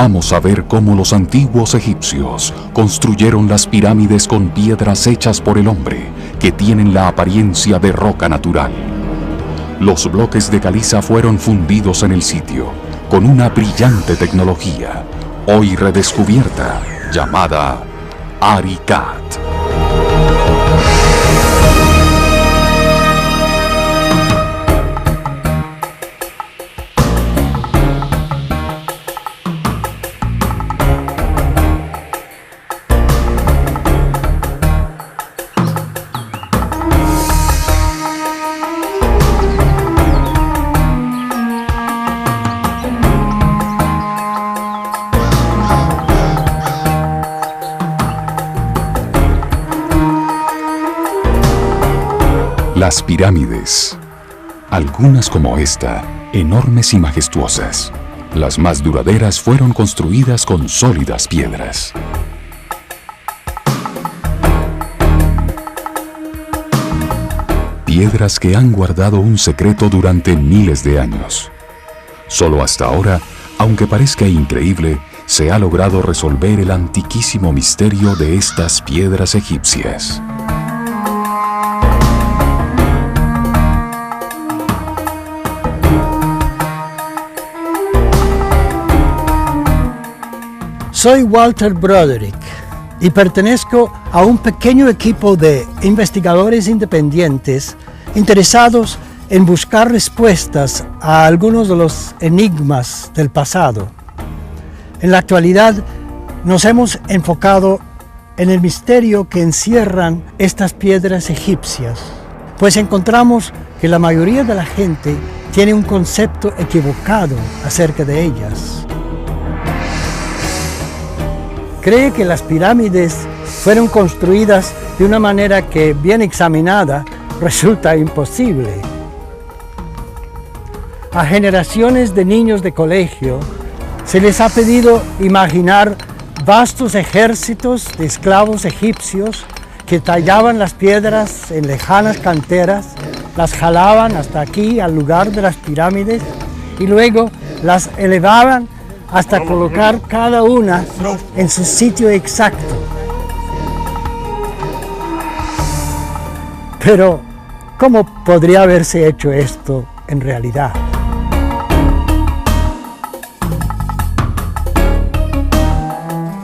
Vamos a ver cómo los antiguos egipcios construyeron las pirámides con piedras hechas por el hombre, que tienen la apariencia de roca natural. Los bloques de caliza fueron fundidos en el sitio, con una brillante tecnología, hoy redescubierta, llamada ARICAD. Las pirámides, algunas como esta, enormes y majestuosas. Las más duraderas fueron construidas con sólidas piedras. Piedras que han guardado un secreto durante miles de años. Solo hasta ahora, aunque parezca increíble, se ha logrado resolver el antiquísimo misterio de estas piedras egipcias. Soy Walter Broderick y pertenezco a un pequeño equipo de investigadores independientes interesados en buscar respuestas a algunos de los enigmas del pasado. En la actualidad nos hemos enfocado en el misterio que encierran estas piedras egipcias, pues encontramos que la mayoría de la gente tiene un concepto equivocado acerca de ellas. Cree que las pirámides fueron construidas de una manera que, bien examinada, resulta imposible. A generaciones de niños de colegio se les ha pedido imaginar vastos ejércitos de esclavos egipcios que tallaban las piedras en lejanas canteras, las jalaban hasta aquí al lugar de las pirámides y luego las elevaban hasta colocar cada una en su sitio exacto. Pero, ¿cómo podría haberse hecho esto en realidad?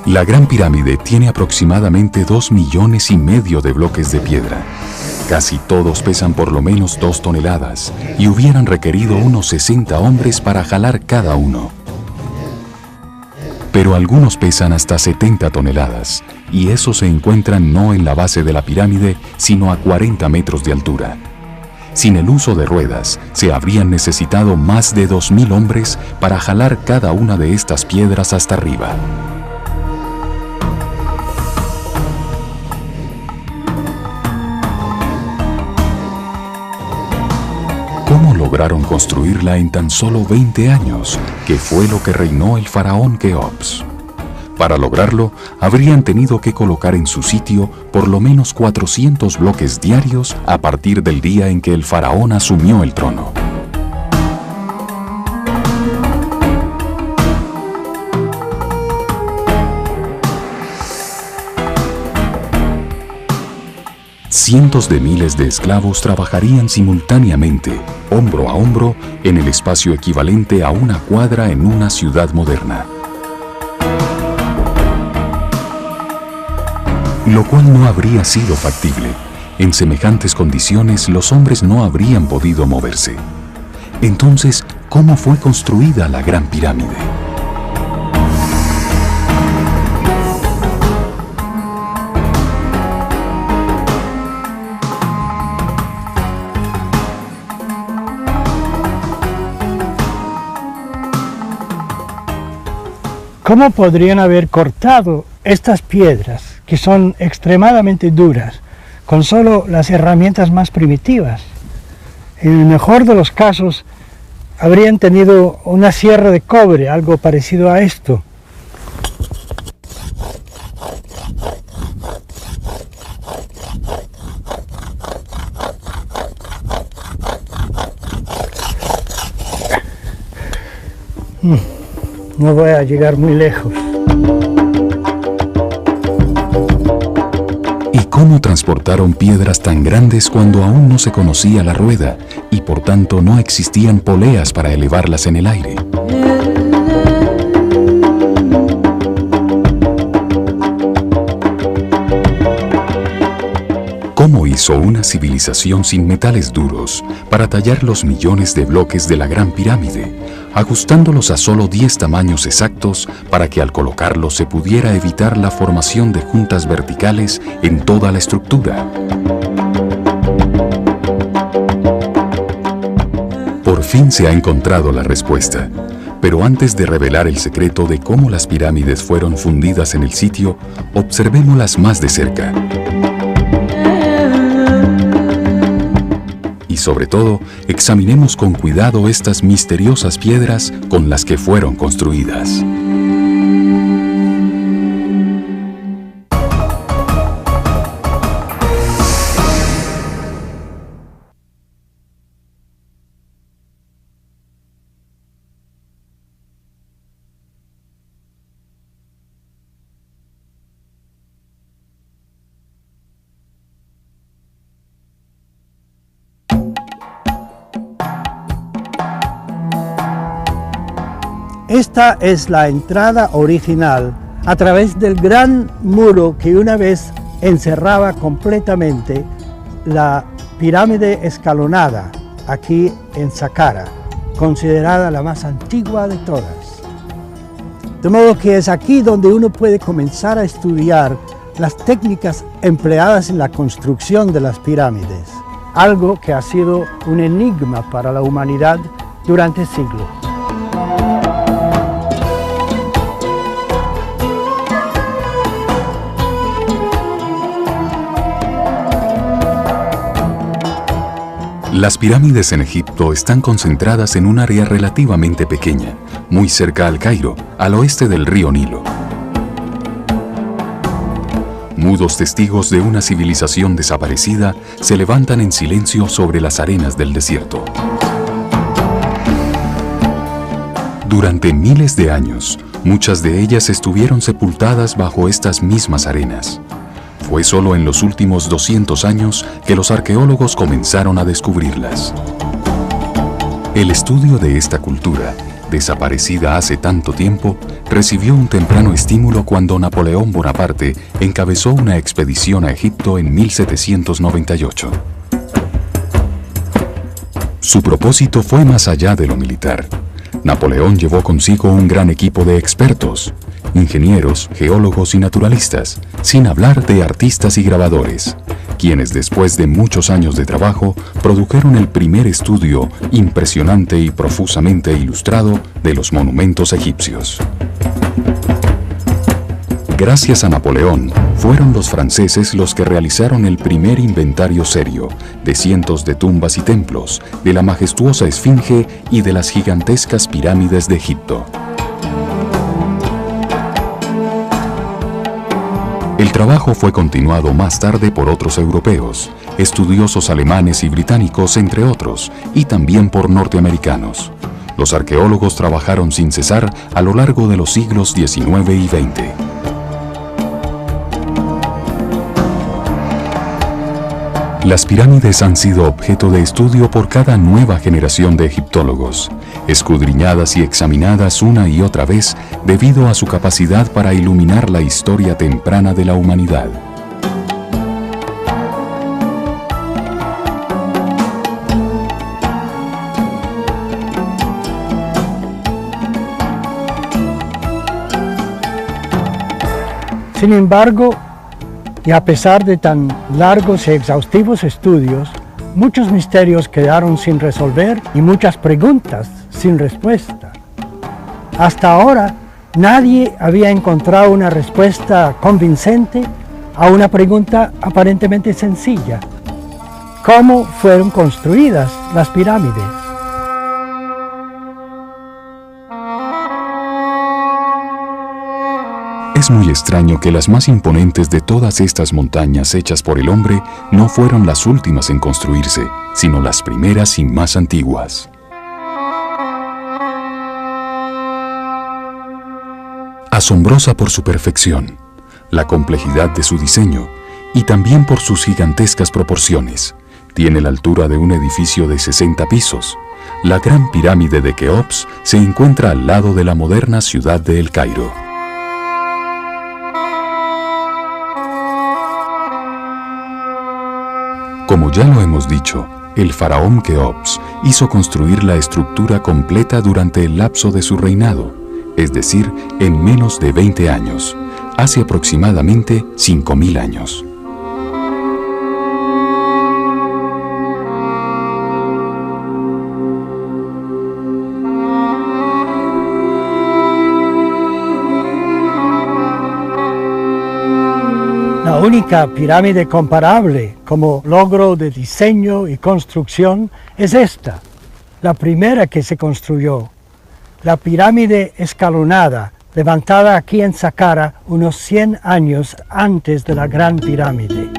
La Gran Pirámide tiene aproximadamente 2,5 millones de bloques de piedra. Casi todos pesan por lo menos 2 toneladas y hubieran requerido unos 60 hombres para jalar cada uno. Pero algunos pesan hasta 70 toneladas, y esos se encuentran no en la base de la pirámide, sino a 40 metros de altura. Sin el uso de ruedas, se habrían necesitado más de 2,000 hombres para jalar cada una de estas piedras hasta arriba. ¿Cómo lograron construirla en tan solo 20 años, que fue lo que reinó el faraón Keops? Para lograrlo, habrían tenido que colocar en su sitio por lo menos 400 bloques diarios a partir del día en que el faraón asumió el trono. Cientos de miles de esclavos trabajarían simultáneamente, hombro a hombro, en el espacio equivalente a una cuadra en una ciudad moderna. Lo cual no habría sido factible. En semejantes condiciones, los hombres no habrían podido moverse. Entonces, ¿cómo fue construida la Gran Pirámide? ¿Cómo podrían haber cortado estas piedras, que son extremadamente duras, con solo las herramientas más primitivas? En el mejor de los casos, habrían tenido una sierra de cobre, algo parecido a esto. No voy a llegar muy lejos. ¿Y cómo transportaron piedras tan grandes cuando aún no se conocía la rueda y por tanto no existían poleas para elevarlas en el aire? ¿Cómo hizo una civilización sin metales duros para tallar los millones de bloques de la Gran Pirámide, ajustándolos a solo 10 tamaños exactos para que al colocarlos se pudiera evitar la formación de juntas verticales en toda la estructura? Por fin se ha encontrado la respuesta, pero antes de revelar el secreto de cómo las pirámides fueron fundidas en el sitio, observémoslas más de cerca. Y sobre todo, examinemos con cuidado estas misteriosas piedras con las que fueron construidas. Esta es la entrada original a través del gran muro que una vez encerraba completamente la pirámide escalonada aquí en Saqqara, considerada la más antigua de todas. De modo que es aquí donde uno puede comenzar a estudiar las técnicas empleadas en la construcción de las pirámides, algo que ha sido un enigma para la humanidad durante siglos. Las pirámides en Egipto están concentradas en un área relativamente pequeña, muy cerca al Cairo, al oeste del río Nilo. Mudos testigos de una civilización desaparecida se levantan en silencio sobre las arenas del desierto. Durante miles de años, muchas de ellas estuvieron sepultadas bajo estas mismas arenas. Fue solo en los últimos 200 años que los arqueólogos comenzaron a descubrirlas. El estudio de esta cultura, desaparecida hace tanto tiempo, recibió un temprano estímulo cuando Napoleón Bonaparte encabezó una expedición a Egipto en 1798. Su propósito fue más allá de lo militar. Napoleón llevó consigo un gran equipo de expertos, ingenieros, geólogos y naturalistas, sin hablar de artistas y grabadores, quienes después de muchos años de trabajo produjeron el primer estudio impresionante y profusamente ilustrado de los monumentos egipcios. Gracias a Napoleón, fueron los franceses los que realizaron el primer inventario serio de cientos de tumbas y templos, de la majestuosa Esfinge y de las gigantescas pirámides de Egipto. El trabajo fue continuado más tarde por otros europeos, estudiosos alemanes y británicos, entre otros, y también por norteamericanos. Los arqueólogos trabajaron sin cesar a lo largo de los siglos XIX y XX. Las pirámides han sido objeto de estudio por cada nueva generación de egiptólogos, escudriñadas y examinadas una y otra vez debido a su capacidad para iluminar la historia temprana de la humanidad. Sin embargo, y a pesar de tan largos y exhaustivos estudios, muchos misterios quedaron sin resolver y muchas preguntas sin respuesta. Hasta ahora, nadie había encontrado una respuesta convincente a una pregunta aparentemente sencilla: ¿cómo fueron construidas las pirámides? Es muy extraño que las más imponentes de todas estas montañas hechas por el hombre no fueron las últimas en construirse, sino las primeras y más antiguas. Asombrosa por su perfección, la complejidad de su diseño y también por sus gigantescas proporciones. Tiene la altura de un edificio de 60 pisos. La Gran Pirámide de Keops se encuentra al lado de la moderna ciudad de El Cairo. Como ya lo hemos dicho, el faraón Keops hizo construir la estructura completa durante el lapso de su reinado, es decir, en menos de 20 años, hace aproximadamente 5.000 años. La única pirámide comparable como logro de diseño y construcción es esta, la primera que se construyó, la pirámide escalonada, levantada aquí en Saqqara unos 100 años antes de la Gran Pirámide.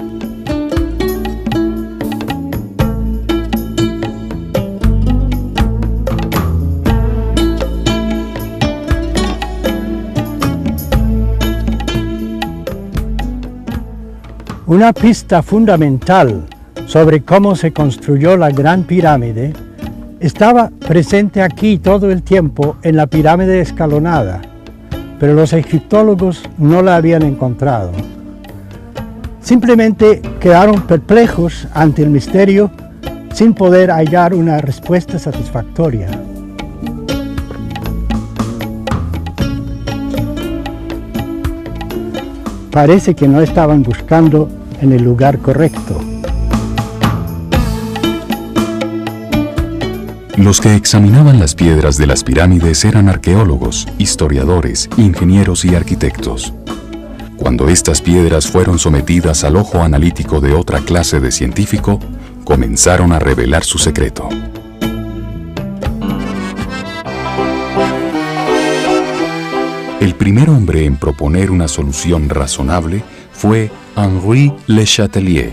Una pista fundamental sobre cómo se construyó la Gran Pirámide estaba presente aquí todo el tiempo en la pirámide escalonada, pero los egiptólogos no la habían encontrado. Simplemente quedaron perplejos ante el misterio sin poder hallar una respuesta satisfactoria. Parece que no estaban buscando en el lugar correcto. Los que examinaban las piedras de las pirámides eran arqueólogos, historiadores, ingenieros y arquitectos. Cuando estas piedras fueron sometidas al ojo analítico de otra clase de científico, comenzaron a revelar su secreto. El primer hombre en proponer una solución razonable fue Henri Le Chatelier,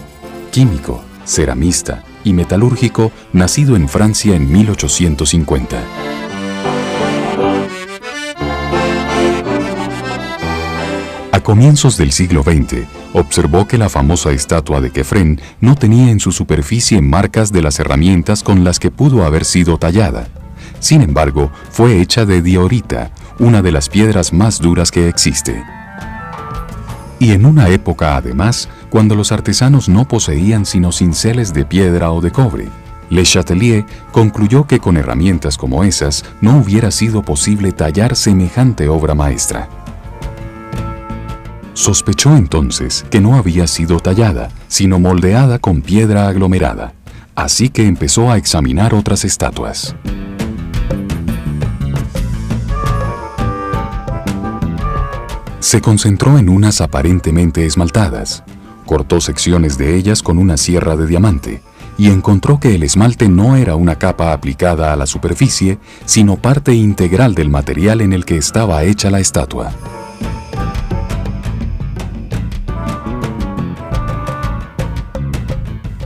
químico, ceramista y metalúrgico nacido en Francia en 1850. A comienzos del siglo XX, observó que la famosa estatua de Kefren no tenía en su superficie marcas de las herramientas con las que pudo haber sido tallada. Sin embargo, fue hecha de diorita, una de las piedras más duras que existe. Y en una época, además, cuando los artesanos no poseían sino cinceles de piedra o de cobre, Le Chatelier concluyó que con herramientas como esas no hubiera sido posible tallar semejante obra maestra. Sospechó entonces que no había sido tallada, sino moldeada con piedra aglomerada, así que empezó a examinar otras estatuas. Se concentró en unas aparentemente esmaltadas, cortó secciones de ellas con una sierra de diamante y encontró que el esmalte no era una capa aplicada a la superficie, sino parte integral del material en el que estaba hecha la estatua.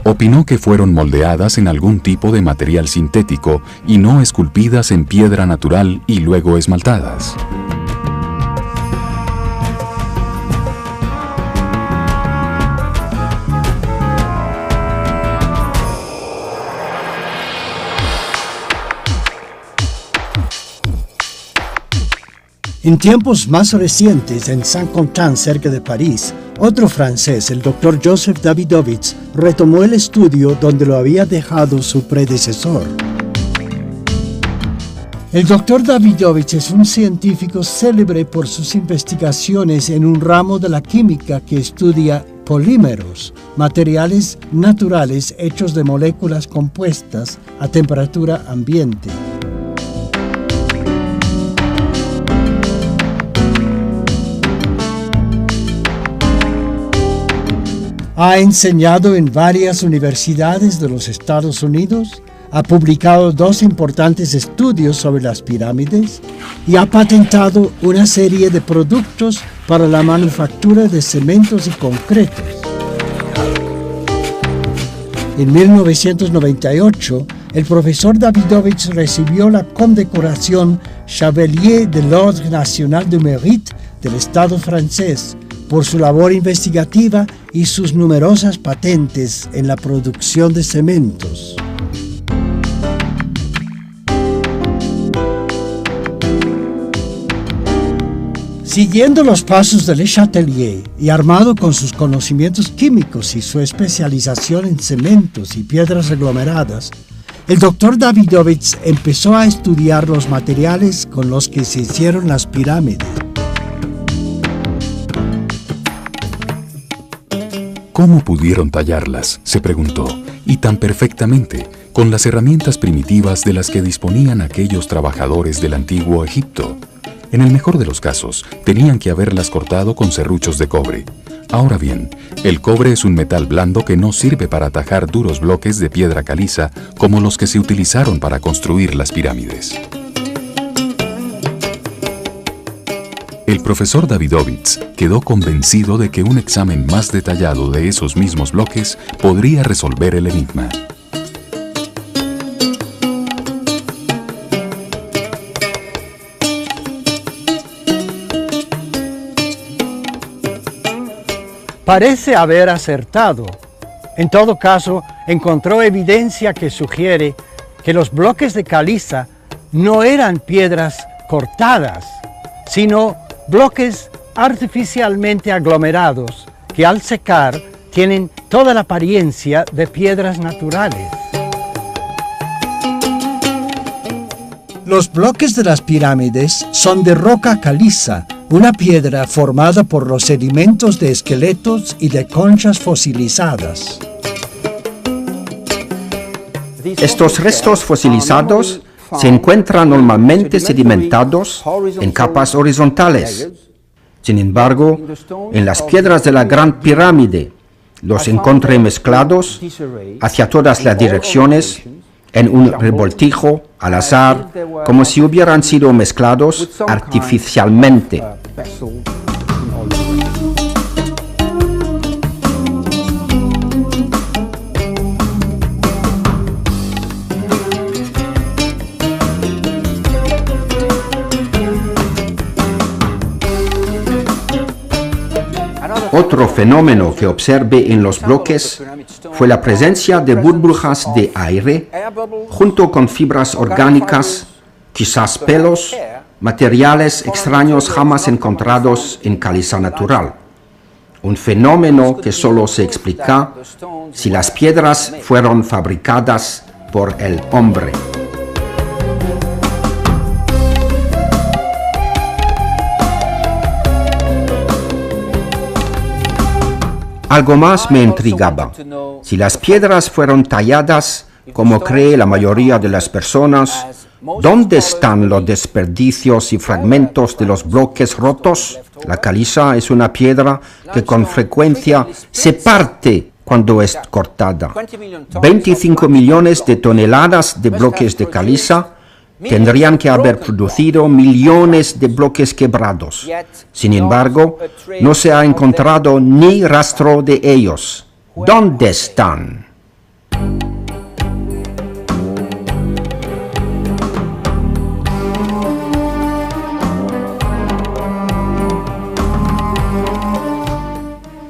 Opinó que fueron moldeadas en algún tipo de material sintético y no esculpidas en piedra natural y luego esmaltadas. En tiempos más recientes, en Saint-Quentin, cerca de París, otro francés, el Dr. Joseph Davidovits, retomó el estudio donde lo había dejado su predecesor. El Dr. Davidovits es un científico célebre por sus investigaciones en un ramo de la química que estudia polímeros, materiales naturales hechos de moléculas compuestas a temperatura ambiente. Ha enseñado en varias universidades de los Estados Unidos, ha publicado 2 importantes estudios sobre las pirámides y ha patentado una serie de productos para la manufactura de cementos y concretos. En 1998, el profesor Davidovits recibió la condecoración Chevalier de l'Ordre National du Mérite del Estado francés por su labor investigativa y sus numerosas patentes en la producción de cementos. Siguiendo los pasos de Le Chatelier y armado con sus conocimientos químicos y su especialización en cementos y piedras aglomeradas, el doctor Davidovits empezó a estudiar los materiales con los que se hicieron las pirámides. ¿Cómo pudieron tallarlas?, se preguntó, y tan perfectamente, con las herramientas primitivas de las que disponían aquellos trabajadores del antiguo Egipto. En el mejor de los casos, tenían que haberlas cortado con serruchos de cobre. Ahora bien, el cobre es un metal blando que no sirve para tajar duros bloques de piedra caliza como los que se utilizaron para construir las pirámides. El profesor Davidovits quedó convencido de que un examen más detallado de esos mismos bloques podría resolver el enigma. Parece haber acertado. En todo caso, encontró evidencia que sugiere que los bloques de caliza no eran piedras cortadas, sino bloques artificialmente aglomerados que al secar tienen toda la apariencia de piedras naturales. Los bloques de las pirámides son de roca caliza, una piedra formada por los sedimentos de esqueletos y de conchas fosilizadas. Estos restos fosilizados se encuentran normalmente sedimentados en capas horizontales. Sin embargo, en las piedras de la Gran Pirámide los encontré mezclados hacia todas las direcciones en un revoltijo al azar, como si hubieran sido mezclados artificialmente. Otro fenómeno que observé en los bloques fue la presencia de burbujas de aire junto con fibras orgánicas, quizás pelos, materiales extraños jamás encontrados en caliza natural. Un fenómeno que solo se explica si las piedras fueron fabricadas por el hombre. Algo más me intrigaba. Si las piedras fueron talladas, como cree la mayoría de las personas, ¿dónde están los desperdicios y fragmentos de los bloques rotos? La caliza es una piedra que con frecuencia se parte cuando es cortada. 25 millones de toneladas de bloques de caliza tendrían que haber producido millones de bloques quebrados. Sin embargo, no se ha encontrado ni rastro de ellos. ¿Dónde están?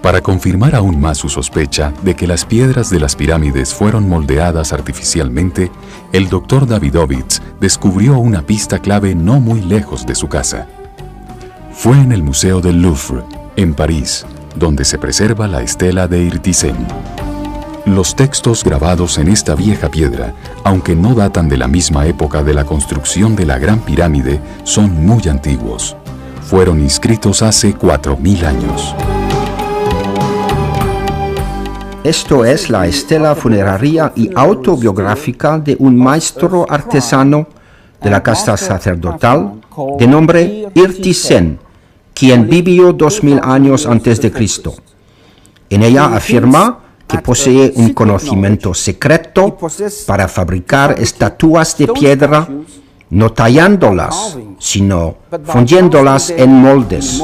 Para confirmar aún más su sospecha de que las piedras de las pirámides fueron moldeadas artificialmente, el doctor Davidovits descubrió una pista clave no muy lejos de su casa. Fue en el Museo del Louvre, en París, donde se preserva la estela de Irtisen. Los textos grabados en esta vieja piedra, aunque no datan de la misma época de la construcción de la Gran Pirámide, son muy antiguos. Fueron inscritos hace 4000 años. Esto es la estela funeraria y autobiográfica de un maestro artesano de la casta sacerdotal de nombre Irtisen, quien vivió 2000 años antes de Cristo. En ella afirma que posee un conocimiento secreto para fabricar estatuas de piedra, no tallándolas, sino fundiéndolas en moldes.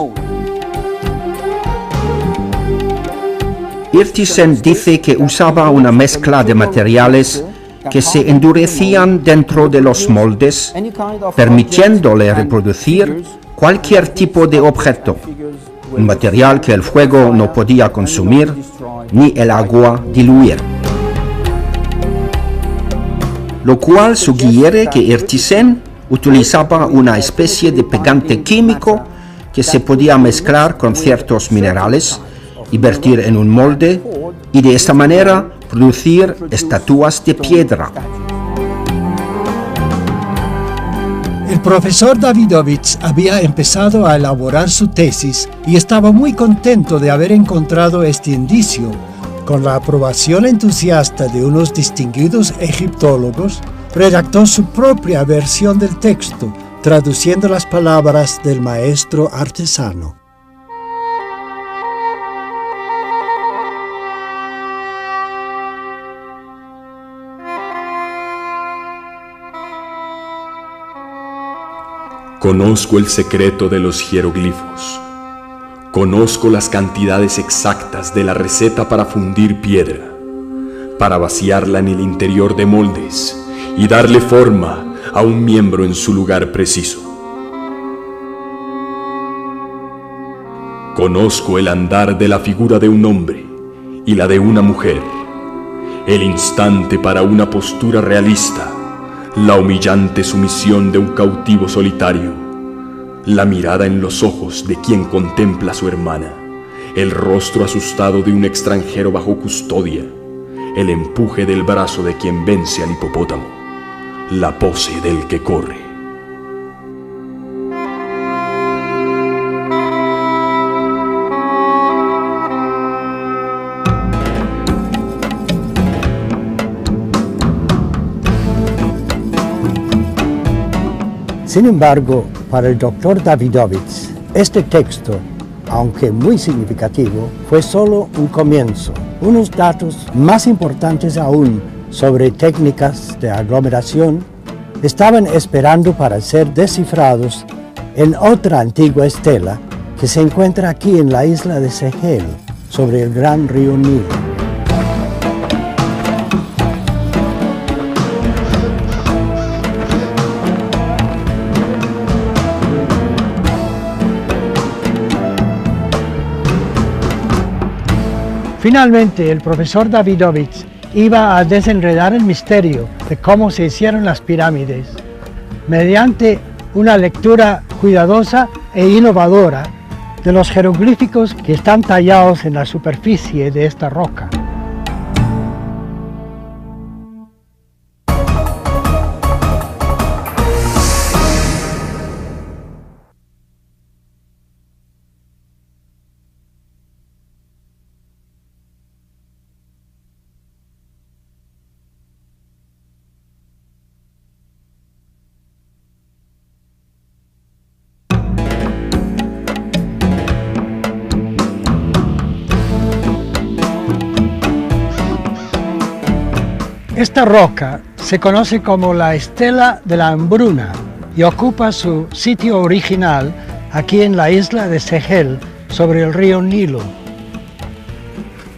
Irtisen dice que usaba una mezcla de materiales que se endurecían dentro de los moldes, permitiéndole reproducir cualquier tipo de objeto, un material que el fuego no podía consumir ni el agua diluir. Lo cual sugiere que Ertisen utilizaba una especie de pegante químico que se podía mezclar con ciertos minerales y vertir en un molde y de esta manera producir estatuas de piedra. El profesor Davidovich había empezado a elaborar su tesis y estaba muy contento de haber encontrado este indicio. Con la aprobación entusiasta de unos distinguidos egiptólogos, redactó su propia versión del texto, traduciendo las palabras del maestro artesano. Conozco el secreto de los jeroglifos. Conozco las cantidades exactas de la receta para fundir piedra, para vaciarla en el interior de moldes y darle forma a un miembro en su lugar preciso. Conozco el andar de la figura de un hombre y la de una mujer, el instante para una postura realista, la humillante sumisión de un cautivo solitario, la mirada en los ojos de quien contempla a su hermana, el rostro asustado de un extranjero bajo custodia, el empuje del brazo de quien vence al hipopótamo, la pose del que corre. Sin embargo, para el doctor Davidovich, este texto, aunque muy significativo, fue solo un comienzo. Unos datos más importantes aún sobre técnicas de aglomeración estaban esperando para ser descifrados en otra antigua estela que se encuentra aquí en la isla de Sehel, sobre el gran río Nilo. Finalmente, el profesor Davidovich iba a desenredar el misterio de cómo se hicieron las pirámides mediante una lectura cuidadosa e innovadora de los jeroglíficos que están tallados en la superficie de esta roca. Esta roca se conoce como la Estela de la Hambruna y ocupa su sitio original aquí en la isla de Sehel, sobre el río Nilo.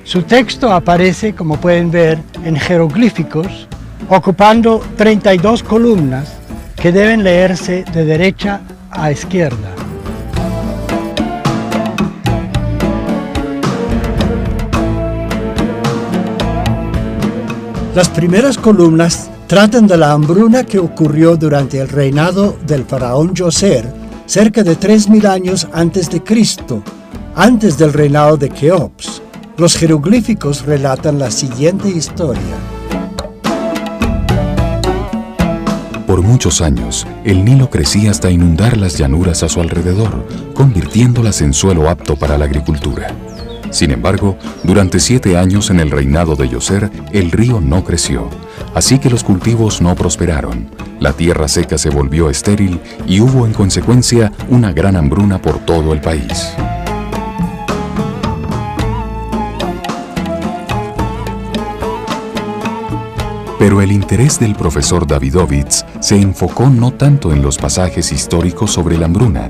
Su texto aparece, como pueden ver, en jeroglíficos, ocupando 32 columnas que deben leerse de derecha a izquierda. Las primeras columnas tratan de la hambruna que ocurrió durante el reinado del faraón Djoser, cerca de 3000 años antes de Cristo, antes del reinado de Keops. Los jeroglíficos relatan la siguiente historia. Por muchos años, el Nilo crecía hasta inundar las llanuras a su alrededor, convirtiéndolas en suelo apto para la agricultura. Sin embargo, durante 7 años en el reinado de Djoser, el río no creció, así que los cultivos no prosperaron, la tierra seca se volvió estéril y hubo en consecuencia una gran hambruna por todo el país. Pero el interés del profesor Davidovich se enfocó no tanto en los pasajes históricos sobre la hambruna,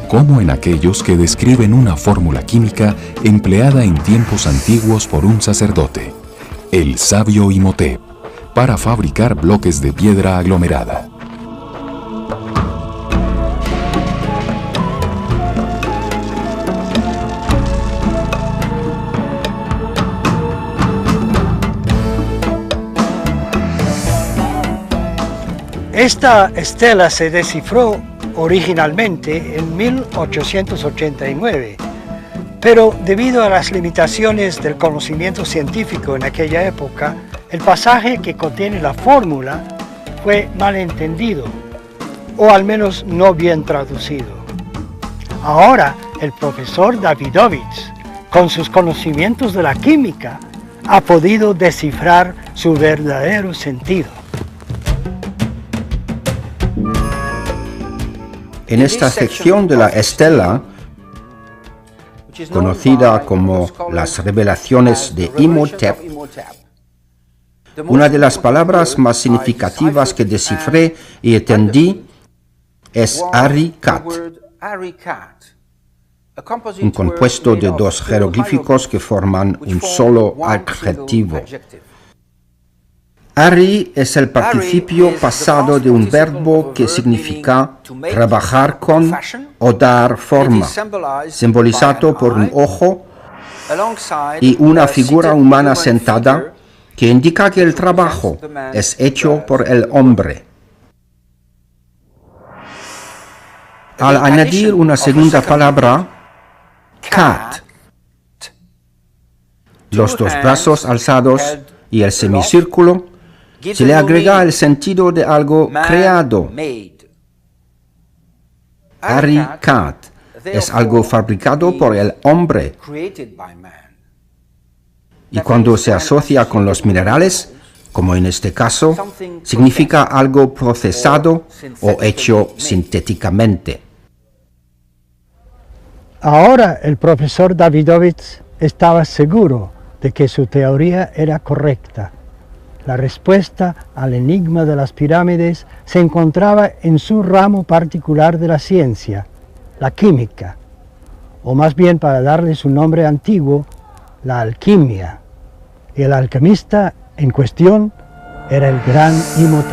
como en aquellos que describen una fórmula química empleada en tiempos antiguos por un sacerdote, el sabio Imhotep, para fabricar bloques de piedra aglomerada. Esta estela se descifró originalmente en 1889, pero debido a las limitaciones del conocimiento científico en aquella época, el pasaje que contiene la fórmula fue malentendido, o al menos no bien traducido. Ahora, el profesor Davidovich, con sus conocimientos de la química, ha podido descifrar su verdadero sentido. En esta sección de la estela, conocida como las revelaciones de Imhotep, una de las palabras más significativas que descifré y entendí es Ari-Kat, un compuesto de dos jeroglíficos que forman un solo adjetivo. Ari es el participio pasado de un verbo que significa trabajar con o dar forma, simbolizado por un ojo y una figura humana sentada, que indica que el trabajo es hecho por el hombre. Al añadir una segunda palabra, kat, los dos brazos alzados y el semicírculo, se le agrega el sentido de algo creado. Ari-Kat es algo fabricado por el hombre. Y cuando se asocia con los minerales, como en este caso, significa algo procesado o hecho sintéticamente. Ahora el profesor Davidovich estaba seguro de que su teoría era correcta. La respuesta al enigma de las pirámides se encontraba en su ramo particular de la ciencia, la química, o más bien, para darle su nombre antiguo, la alquimia. Y el alquimista en cuestión era el gran Imhotep.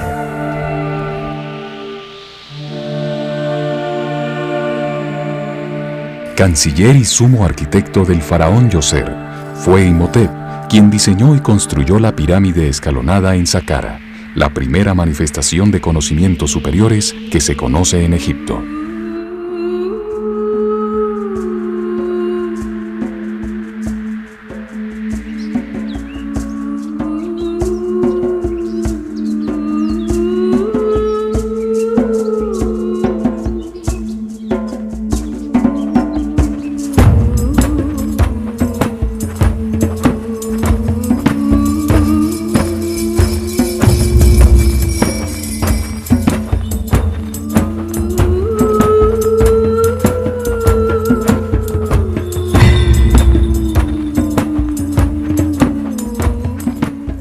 Canciller y sumo arquitecto del faraón Djoser, fue Imhotep quien diseñó y construyó la pirámide escalonada en Saqqara, la primera manifestación de conocimientos superiores que se conoce en Egipto.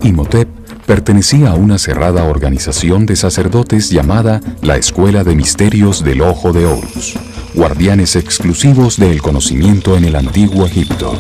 Imhotep pertenecía a una cerrada organización de sacerdotes llamada la Escuela de Misterios del Ojo de Horus, guardianes exclusivos del conocimiento en el antiguo Egipto.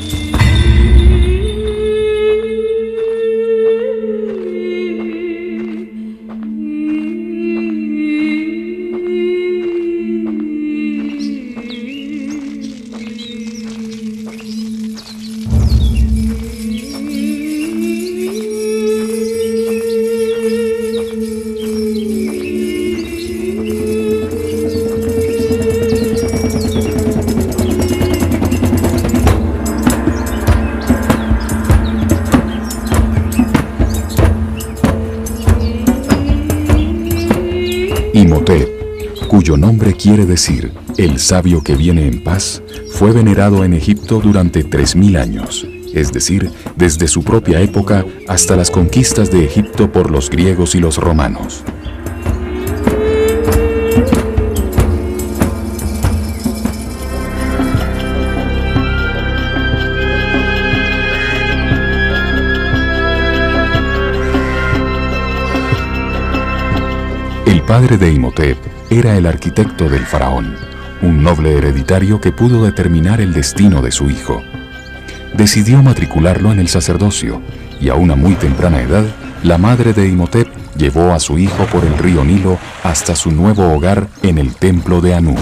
Imhotep, cuyo nombre quiere decir el sabio que viene en paz, fue venerado en Egipto durante 3000 años, es decir, desde su propia época hasta las conquistas de Egipto por los griegos y los romanos. El padre de Imhotep era el arquitecto del faraón, un noble hereditario que pudo determinar el destino de su hijo. Decidió matricularlo en el sacerdocio, y a una muy temprana edad, la madre de Imhotep llevó a su hijo por el río Nilo hasta su nuevo hogar en el templo de Anu.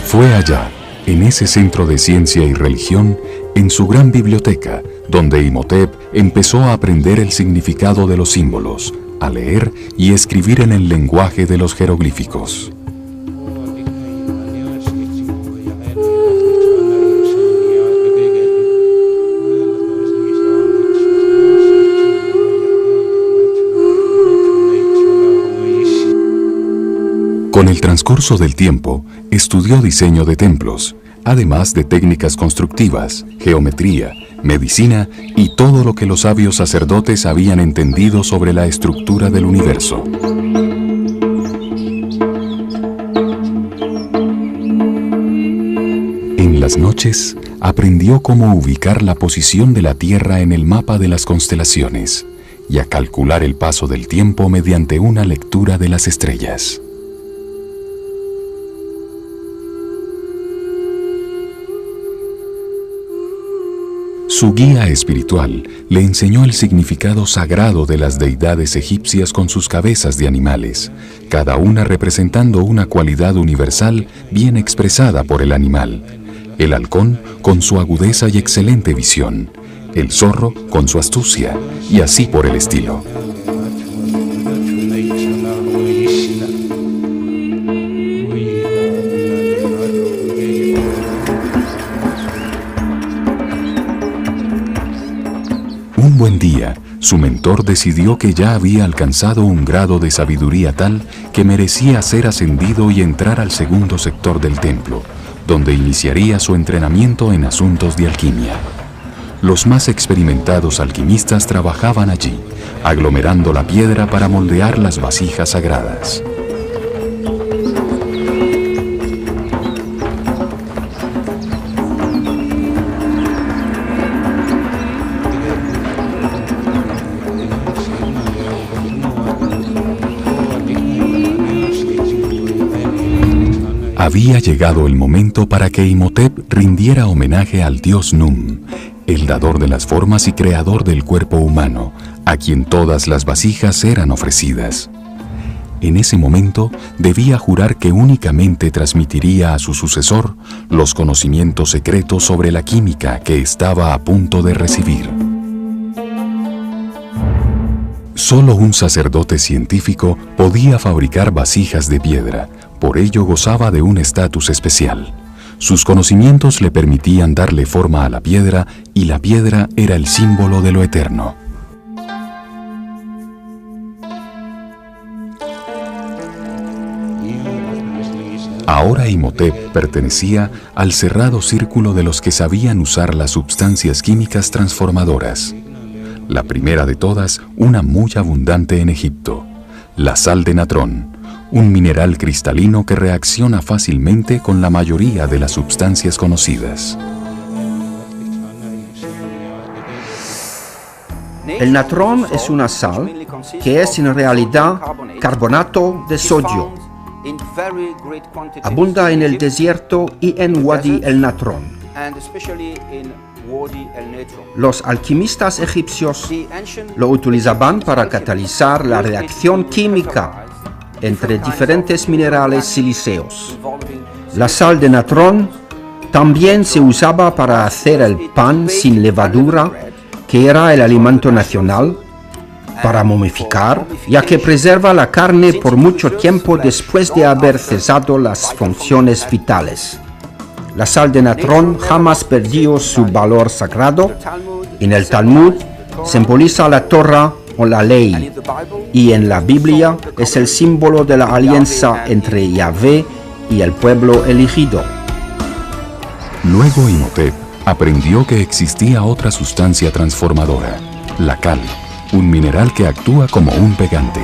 Fue allá, en ese centro de ciencia y religión, en su gran biblioteca, donde Imhotep empezó a aprender el significado de los símbolos, a leer y escribir en el lenguaje de los jeroglíficos. Con el transcurso del tiempo, estudió diseño de templos, además de técnicas constructivas, geometría, medicina y todo lo que los sabios sacerdotes habían entendido sobre la estructura del universo. En las noches, aprendió cómo ubicar la posición de la Tierra en el mapa de las constelaciones y a calcular el paso del tiempo mediante una lectura de las estrellas. Su guía espiritual le enseñó el significado sagrado de las deidades egipcias con sus cabezas de animales, cada una representando una cualidad universal bien expresada por el animal. El halcón con su agudeza y excelente visión, el zorro con su astucia, y así por el estilo. Un buen día, su mentor decidió que ya había alcanzado un grado de sabiduría tal que merecía ser ascendido y entrar al segundo sector del templo, donde iniciaría su entrenamiento en asuntos de alquimia. Los más experimentados alquimistas trabajaban allí, aglomerando la piedra para moldear las vasijas sagradas. Había llegado el momento para que Imhotep rindiera homenaje al dios Num, el dador de las formas y creador del cuerpo humano, a quien todas las vasijas eran ofrecidas. En ese momento debía jurar que únicamente transmitiría a su sucesor los conocimientos secretos sobre la química que estaba a punto de recibir. Solo un sacerdote científico podía fabricar vasijas de piedra, por ello gozaba de un estatus especial. Sus conocimientos le permitían darle forma a la piedra y la piedra era el símbolo de lo eterno. Ahora Imhotep pertenecía al cerrado círculo de los que sabían usar las sustancias químicas transformadoras. La primera de todas, una muy abundante en Egipto, la sal de natrón, un mineral cristalino que reacciona fácilmente con la mayoría de las sustancias conocidas. El natrón es una sal que es en realidad carbonato de sodio. Abunda en el desierto y en Wadi el Natrón. Los alquimistas egipcios lo utilizaban para catalizar la reacción química entre diferentes minerales silíceos. La sal de natrón también se usaba para hacer el pan sin levadura, que era el alimento nacional, para momificar, ya que preserva la carne por mucho tiempo después de haber cesado las funciones vitales. La sal de natrón jamás perdió su valor sagrado. En el Talmud simboliza la Torah o la ley, y en la Biblia es el símbolo de la alianza entre Yahvé y el pueblo elegido. Luego Imhotep aprendió que existía otra sustancia transformadora, la cal, un mineral que actúa como un pegante.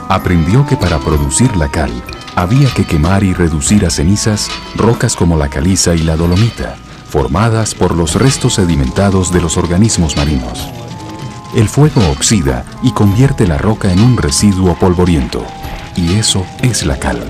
Aprendió que para producir la cal había que quemar y reducir a cenizas rocas como la caliza y la dolomita, formadas por los restos sedimentados de los organismos marinos. El fuego oxida y convierte la roca en un residuo polvoriento, y eso es la cal.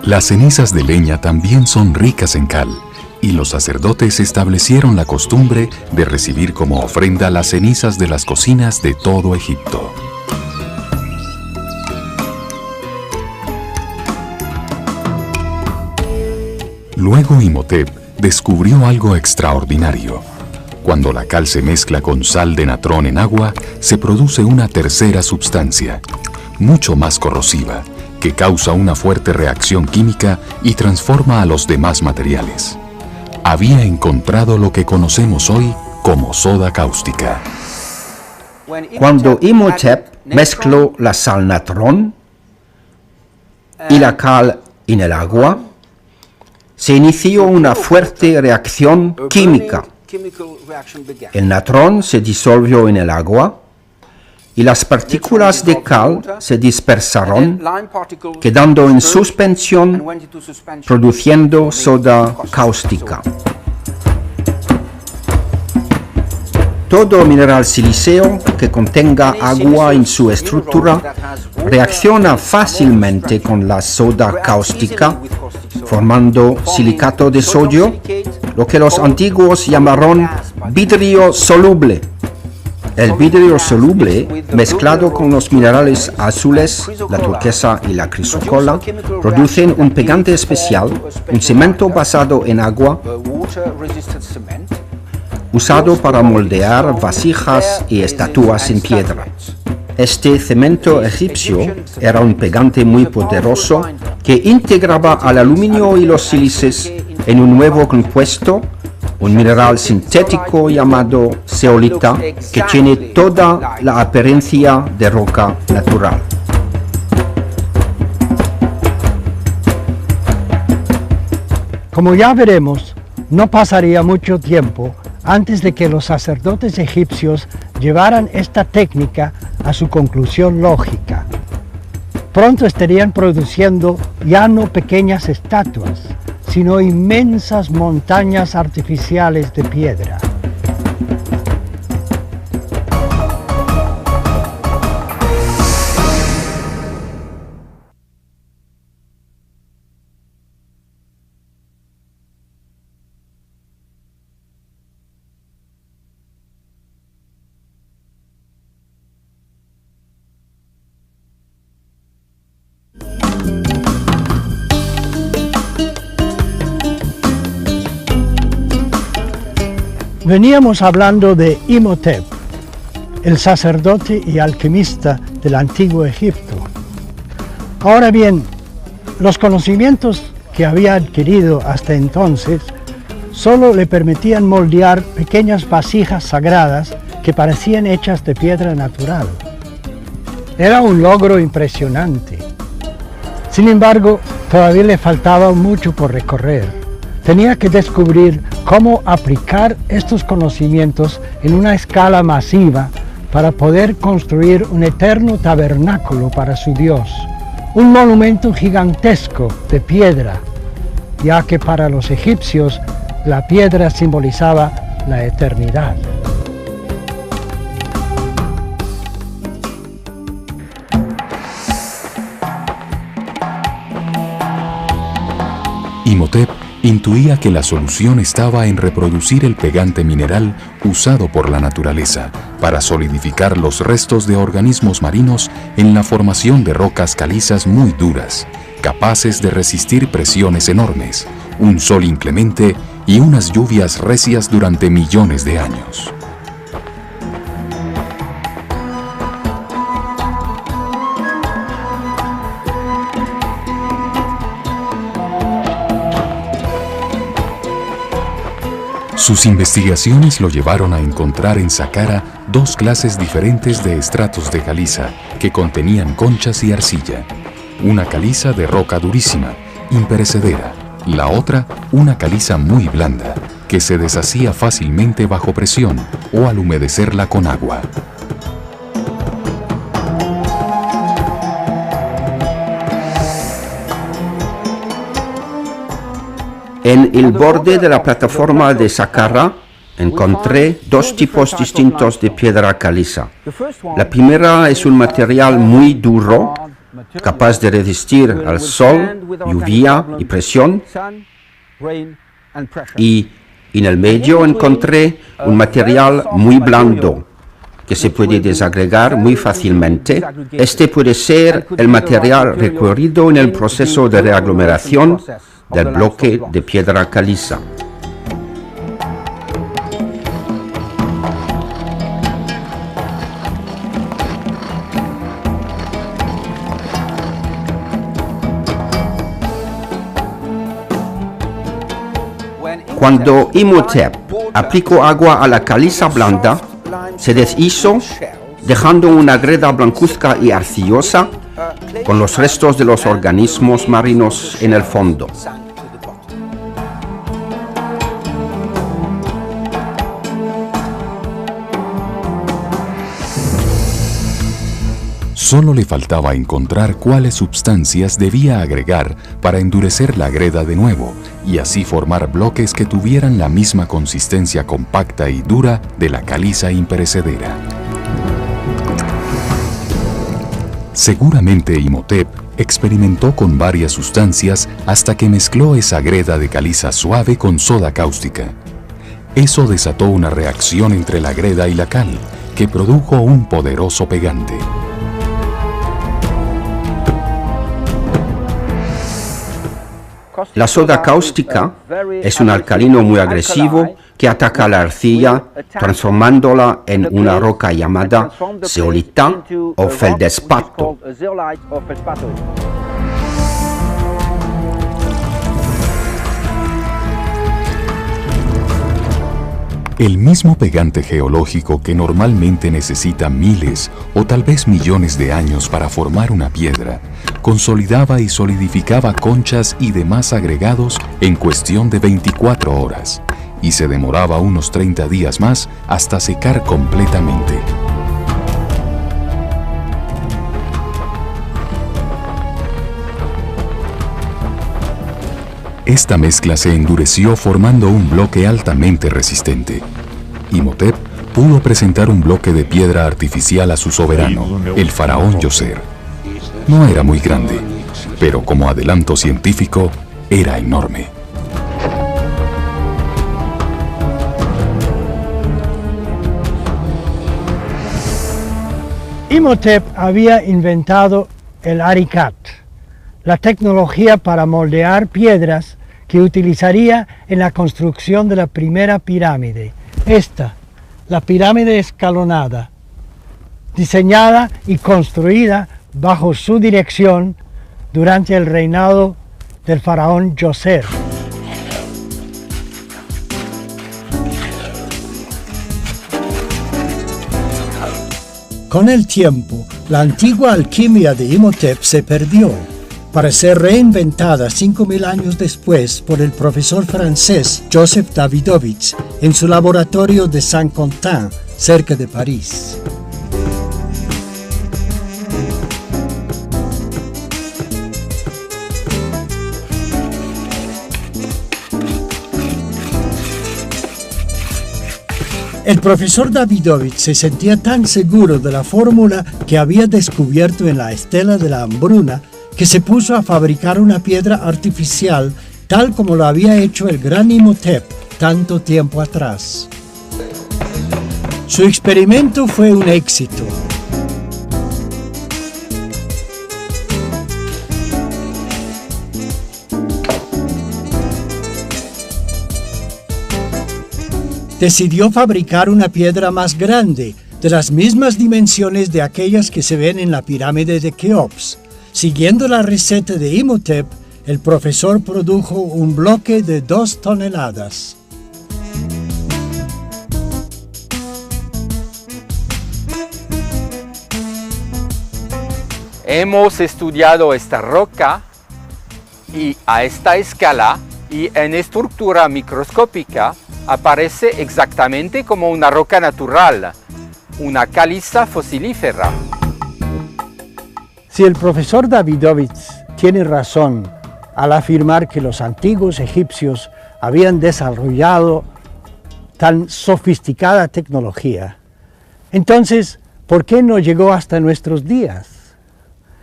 Las cenizas de leña también son ricas en cal, y los sacerdotes establecieron la costumbre de recibir como ofrenda las cenizas de las cocinas de todo Egipto. Luego Imhotep descubrió algo extraordinario. Cuando la cal se mezcla con sal de natrón en agua, se produce una tercera sustancia, mucho más corrosiva, que causa una fuerte reacción química y transforma a los demás materiales. Había encontrado lo que conocemos hoy como soda cáustica. Cuando Imhotep mezcló la sal natrón y la cal en el agua, se inició una fuerte reacción química. El natrón se disolvió en el agua y las partículas de cal se dispersaron, quedando en suspensión, produciendo soda cáustica. Todo mineral silíceo que contenga agua en su estructura reacciona fácilmente con la soda cáustica, formando silicato de sodio, lo que los antiguos llamaron vidrio soluble. El vidrio soluble, mezclado con los minerales azules, la turquesa y la crisócola, producen un pegante especial, un cemento basado en agua, usado para moldear vasijas y estatuas en piedra. Este cemento egipcio era un pegante muy poderoso que integraba al aluminio y los sílices en un nuevo compuesto, un mineral sintético llamado zeolita, que tiene toda la apariencia de roca natural. Como ya veremos, no pasaría mucho tiempo antes de que los sacerdotes egipcios llevaran esta técnica a su conclusión lógica. Pronto estarían produciendo ya no pequeñas estatuas, sino inmensas montañas artificiales de piedra. Veníamos hablando de Imhotep, el sacerdote y alquimista del antiguo Egipto. Ahora bien, los conocimientos que había adquirido hasta entonces solo le permitían moldear pequeñas vasijas sagradas que parecían hechas de piedra natural. Era un logro impresionante. Sin embargo, todavía le faltaba mucho por recorrer. Tenía que descubrir cómo aplicar estos conocimientos en una escala masiva para poder construir un eterno tabernáculo para su Dios, un monumento gigantesco de piedra, ya que para los egipcios la piedra simbolizaba la eternidad. Imhotep intuía que la solución estaba en reproducir el pegante mineral usado por la naturaleza para solidificar los restos de organismos marinos en la formación de rocas calizas muy duras, capaces de resistir presiones enormes, un sol inclemente y unas lluvias recias durante millones de años. Sus investigaciones lo llevaron a encontrar en Saqqara dos clases diferentes de estratos de caliza que contenían conchas y arcilla. Una caliza de roca durísima, imperecedera, la otra una caliza muy blanda, que se deshacía fácilmente bajo presión o al humedecerla con agua. En el borde de la plataforma de Saqqara encontré dos tipos distintos de piedra caliza. La primera es un material muy duro, capaz de resistir al sol, lluvia y presión. Y en el medio encontré un material muy blando que se puede desagregar muy fácilmente. Este puede ser el material requerido en el proceso de reaglomeración del bloque de piedra caliza. Cuando Imhotep aplicó agua a la caliza blanda, se deshizo, dejando una greda blancuzca y arcillosa con los restos de los organismos marinos en el fondo. Solo le faltaba encontrar cuáles sustancias debía agregar para endurecer la greda de nuevo y así formar bloques que tuvieran la misma consistencia compacta y dura de la caliza imperecedera. Seguramente Imhotep experimentó con varias sustancias hasta que mezcló esa greda de caliza suave con soda cáustica. Eso desató una reacción entre la greda y la cal, que produjo un poderoso pegante. La soda cáustica es un alcalino muy agresivo que ataca la arcilla, transformándola en una roca llamada zeolita o feldespato. El mismo pegante geológico que normalmente necesita miles o tal vez millones de años para formar una piedra, consolidaba y solidificaba conchas y demás agregados en cuestión de 24 horas, y se demoraba unos 30 días más hasta secar completamente. Esta mezcla se endureció formando un bloque altamente resistente. Imhotep pudo presentar un bloque de piedra artificial a su soberano, el faraón Djoser. No era muy grande, pero como adelanto científico, era enorme. Imhotep había inventado el Arikat, la tecnología para moldear piedras que utilizaría en la construcción de la primera pirámide. Esta, la pirámide escalonada, diseñada y construida bajo su dirección durante el reinado del faraón Djoser. Con el tiempo, la antigua alquimia de Imhotep se perdió, para ser reinventada 5000 años después por el profesor francés Joseph Davidovich en su laboratorio de Saint-Quentin, cerca de París. El profesor Davidovich se sentía tan seguro de la fórmula que había descubierto en la estela de la hambruna que se puso a fabricar una piedra artificial tal como lo había hecho el gran Imhotep tanto tiempo atrás. Su experimento fue un éxito. Decidió fabricar una piedra más grande, de las mismas dimensiones de aquellas que se ven en la pirámide de Keops. Siguiendo la receta de Imhotep, el profesor produjo un bloque de 2 toneladas. Hemos estudiado esta roca y a esta escala y en estructura microscópica aparece exactamente como una roca natural, una caliza fosilífera. Si el profesor Davidovich tiene razón al afirmar que los antiguos egipcios habían desarrollado tan sofisticada tecnología, entonces, ¿por qué no llegó hasta nuestros días?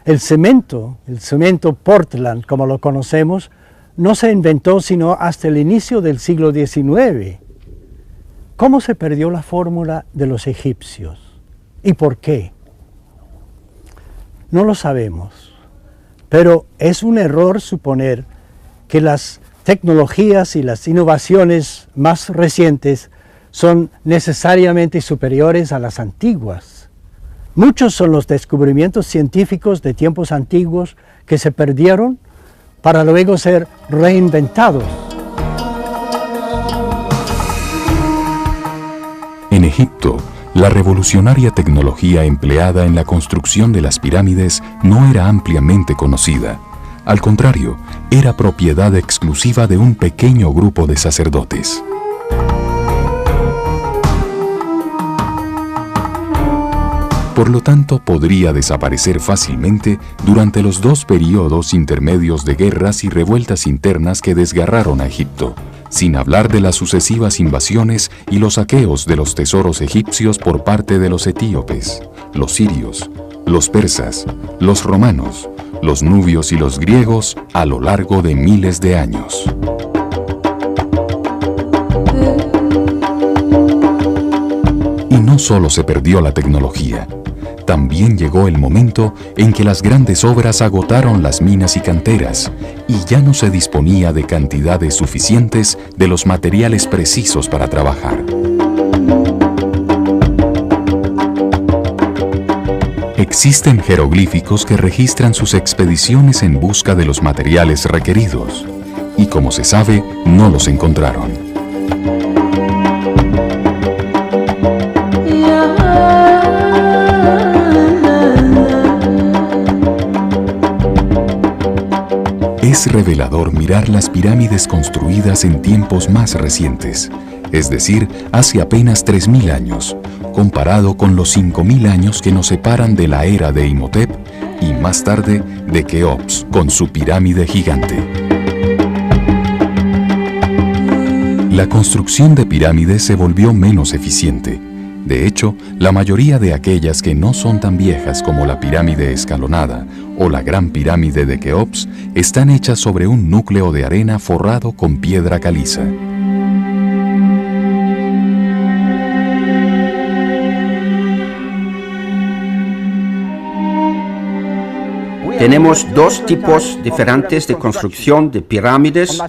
El cemento Portland, como lo conocemos, no se inventó sino hasta el inicio del siglo XIX. ¿Cómo se perdió la fórmula de los egipcios? ¿Y por qué? No lo sabemos, pero es un error suponer que las tecnologías y las innovaciones más recientes son necesariamente superiores a las antiguas. Muchos son los descubrimientos científicos de tiempos antiguos que se perdieron para luego ser reinventados. En Egipto, la revolucionaria tecnología empleada en la construcción de las pirámides no era ampliamente conocida. Al contrario, era propiedad exclusiva de un pequeño grupo de sacerdotes. Por lo tanto, podría desaparecer fácilmente durante los 2 periodos intermedios de guerras y revueltas internas que desgarraron a Egipto, sin hablar de las sucesivas invasiones y los saqueos de los tesoros egipcios por parte de los etíopes, los sirios, los persas, los romanos, los nubios y los griegos a lo largo de miles de años. Y no solo se perdió la tecnología, también llegó el momento en que las grandes obras agotaron las minas y canteras y ya no se disponía de cantidades suficientes de los materiales precisos para trabajar. Existen jeroglíficos que registran sus expediciones en busca de los materiales requeridos y, como se sabe, no los encontraron. Es revelador mirar las pirámides construidas en tiempos más recientes, es decir, hace apenas 3.000 años, comparado con los 5.000 años que nos separan de la era de Imhotep y más tarde de Keops con su pirámide gigante. La construcción de pirámides se volvió menos eficiente. De hecho, la mayoría de aquellas que no son tan viejas como la pirámide escalonada o la gran pirámide de Keops están hechas sobre un núcleo de arena forrado con piedra caliza. Tenemos 2 tipos diferentes de construcción de pirámides.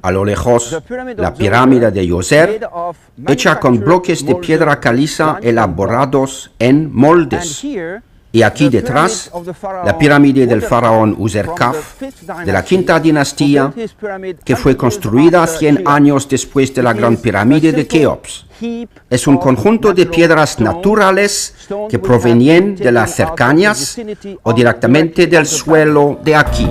A lo lejos, la pirámide de Djoser, hecha con bloques de piedra caliza elaborados en moldes. Y aquí detrás, la pirámide del faraón Userkaf de la quinta dinastía, que fue construida 100 años después de la gran pirámide de Keops. Es un conjunto de piedras naturales que provenían de las cercanías o directamente del suelo de aquí.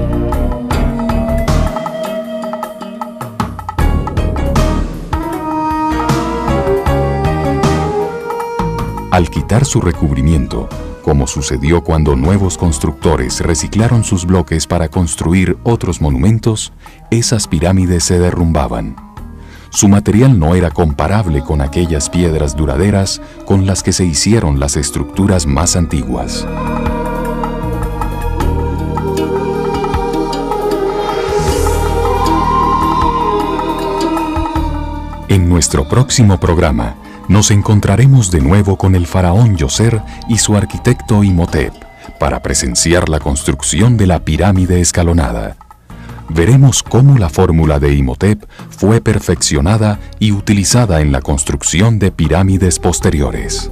Al quitar su recubrimiento, como sucedió cuando nuevos constructores reciclaron sus bloques para construir otros monumentos, esas pirámides se derrumbaban. Su material no era comparable con aquellas piedras duraderas con las que se hicieron las estructuras más antiguas. En nuestro próximo programa, nos encontraremos de nuevo con el faraón Djoser y su arquitecto Imhotep para presenciar la construcción de la pirámide escalonada. Veremos cómo la fórmula de Imhotep fue perfeccionada y utilizada en la construcción de pirámides posteriores.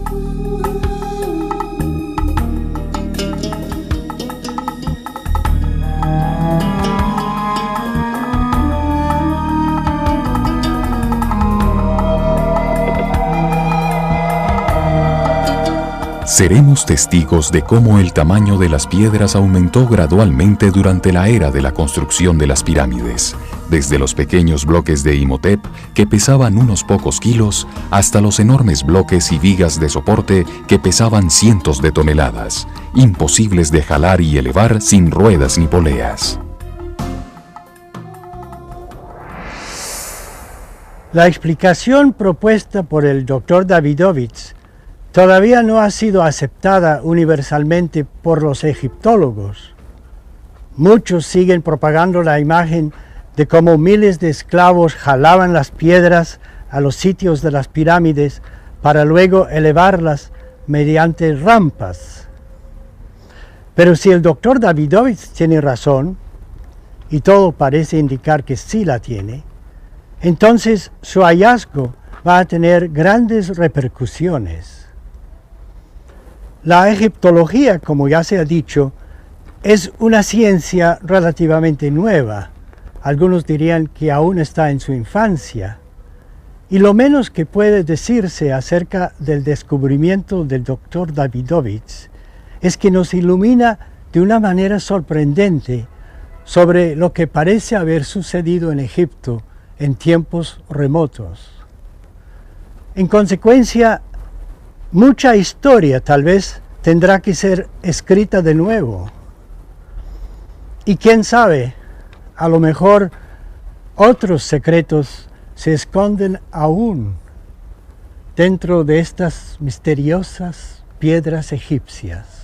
Seremos testigos de cómo el tamaño de las piedras aumentó gradualmente durante la era de la construcción de las pirámides, desde los pequeños bloques de Imhotep que pesaban unos pocos kilos hasta los enormes bloques y vigas de soporte que pesaban cientos de toneladas, imposibles de jalar y elevar sin ruedas ni poleas. La explicación propuesta por el Dr. Davidovich todavía no ha sido aceptada universalmente por los egiptólogos. Muchos siguen propagando la imagen de cómo miles de esclavos jalaban las piedras a los sitios de las pirámides para luego elevarlas mediante rampas. Pero si el doctor Davidovich tiene razón, y todo parece indicar que sí la tiene, entonces su hallazgo va a tener grandes repercusiones. La egiptología, como ya se ha dicho, es una ciencia relativamente nueva. Algunos dirían que aún está en su infancia. Y lo menos que puede decirse acerca del descubrimiento del doctor Davidovich es que nos ilumina de una manera sorprendente sobre lo que parece haber sucedido en Egipto en tiempos remotos. En consecuencia, mucha historia tal vez tendrá que ser escrita de nuevo. Y quién sabe, a lo mejor otros secretos se esconden aún dentro de estas misteriosas piedras egipcias.